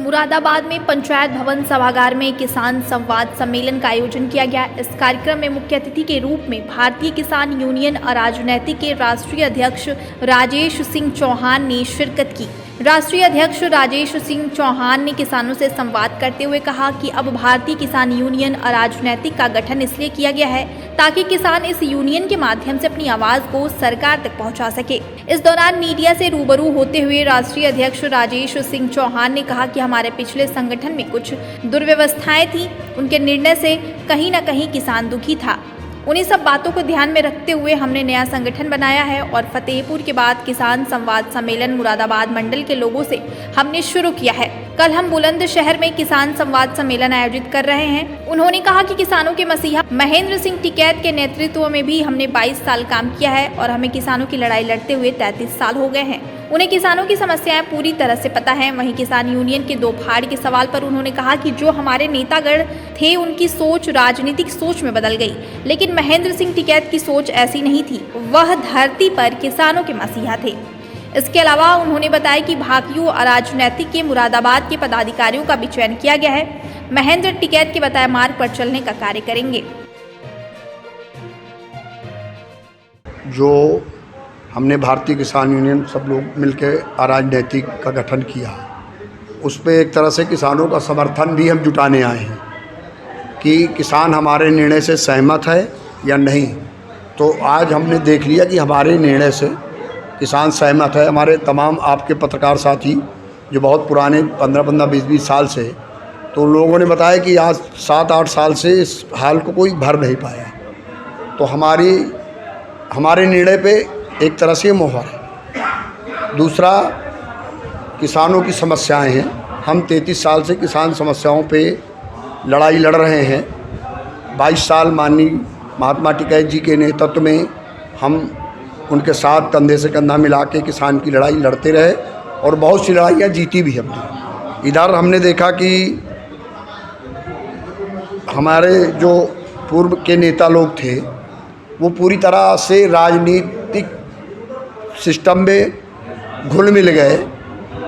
मुरादाबाद में पंचायत भवन सभागार में किसान संवाद सम्मेलन का आयोजन किया गया। इस कार्यक्रम में मुख्य अतिथि के रूप में भारतीय किसान यूनियन अराजनैतिक के राष्ट्रीय अध्यक्ष राजेश सिंह चौहान ने शिरकत की। राष्ट्रीय अध्यक्ष राजेश सिंह चौहान ने किसानों से संवाद करते हुए कहा कि अब भारतीय किसान यूनियन अराजनैतिक का गठन इसलिए किया गया है ताकि किसान इस यूनियन के माध्यम से अपनी आवाज को सरकार तक पहुंचा सके। इस दौरान मीडिया से रूबरू होते हुए राष्ट्रीय अध्यक्ष राजेश सिंह चौहान ने कहा कि हमारे पिछले संगठन में कुछ दुर्व्यवस्थाएं थी, उनके निर्णय से कहीं न कहीं किसान दुखी था। उन्हीं सब बातों को ध्यान में रखते हुए हमने नया संगठन बनाया है और फतेहपुर के बाद किसान संवाद सम्मेलन मुरादाबाद मंडल के लोगों से हमने शुरू किया है। कल हम बुलंदशहर में किसान संवाद सम्मेलन आयोजित कर रहे हैं। उन्होंने कहा कि किसानों के मसीहा महेंद्र सिंह टिकैत के नेतृत्व में भी हमने 22 साल काम किया है और हमें किसानों की लड़ाई लड़ते हुए 33 साल हो गए हैं। उन्हें किसानों की समस्याएं पूरी तरह से पता है। वहीं किसान यूनियन के 2 फाड़ के सवाल पर उन्होंने कहा कि जो हमारे नेतागण थे उनकी सोच राजनीतिक सोच में बदल गई, लेकिन महेंद्र सिंह टिकैत की सोच ऐसी नहीं थी। वह धरती पर किसानों के मसीहा थे। इसके अलावा उन्होंने बताया कि भाकियू अराजनैतिक के मुरादाबाद के पदाधिकारियों का भी चयन किया गया है। महेंद्र टिकैत के बताए मार्ग पर चलने का कार्य करेंगे। जो हमने भारतीय किसान यूनियन सब लोग मिलकर अराजनैतिक का गठन किया, उस पर एक तरह से किसानों का समर्थन भी हम जुटाने आए हैं कि किसान हमारे निर्णय से सहमत है या नहीं। तो आज हमने देख लिया कि हमारे निर्णय से किसान सहमत है। हमारे तमाम आपके पत्रकार साथी जो बहुत पुराने 15-15, 20-20 साल से, तो लोगों ने बताया कि आज 7-8 साल से इस हाल को कोई भर नहीं पाया। तो हमारे निर्णय पे एक तरह से मोहर है। दूसरा, किसानों की समस्याएं हैं। हम 33 साल से किसान समस्याओं पे लड़ाई लड़ रहे हैं। 22 साल माननीय महात्मा टिकैत जी के नेतृत्व में हम उनके साथ कंधे से कंधा मिला के किसान की लड़ाई लड़ते रहे और बहुत सी लड़ाइयाँ जीती भी हमने। इधर हमने देखा कि हमारे जो पूर्व के नेता लोग थे वो पूरी तरह से राजनीतिक सिस्टम में घुल मिल गए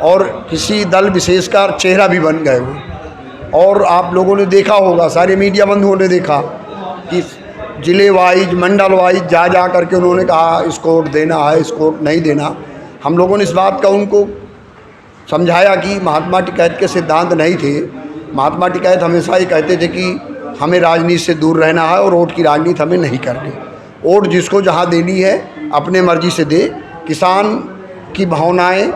और किसी दल विशेष का चेहरा भी बन गए वो। और आप लोगों ने देखा होगा, सारे मीडिया बंधुओं ने देखा कि ज़िले वाइज मंडल वाइज जा करके उन्होंने कहा इसको वोट देना है, इसको वोट नहीं देना। हम लोगों ने इस बात का उनको समझाया कि महात्मा टिकैत के सिद्धांत नहीं थे। महात्मा टिकैत हमेशा ये कहते थे कि हमें राजनीति से दूर रहना है और वोट की राजनीति हमें नहीं करनी। वोट जिसको जहाँ देनी है अपने मर्जी से दे। किसान की भावनाएं,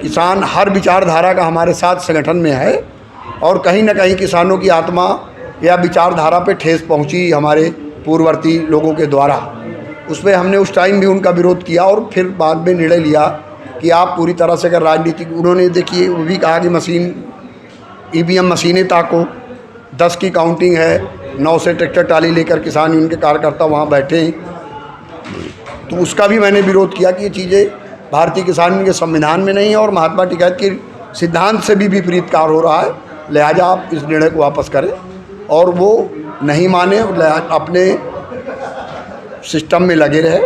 किसान हर विचारधारा का हमारे साथ संगठन में है और कहीं ना कहीं किसानों की आत्मा या विचारधारा पे ठेस पहुंची हमारे पूर्ववर्ती लोगों के द्वारा। उस पर हमने उस टाइम भी उनका विरोध किया और फिर बाद में निर्णय लिया कि आप पूरी तरह से अगर राजनीतिक, उन्होंने देखिए वो भी कहा कि मशीन EVM मशीनें ताको, 10 की काउंटिंग है, 9 से ट्रैक्टर टाली लेकर किसान यूनियन के कार्यकर्ता वहाँ बैठे हैं। तो उसका भी मैंने विरोध किया कि ये चीज़ें भारतीय किसान यूनियन के संविधान में नहीं है और महात्मा टिकैत के सिद्धांत से भी विपरीत कार्य हो रहा है। लिहाजा आप इस निर्णय को वापस करें। और वो नहीं माने, अपने सिस्टम में लगे रहे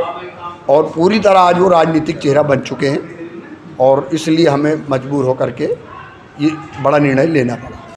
और पूरी तरह आज वो राजनीतिक चेहरा बन चुके हैं और इसलिए हमें मजबूर होकर के ये बड़ा निर्णय लेना पड़ा।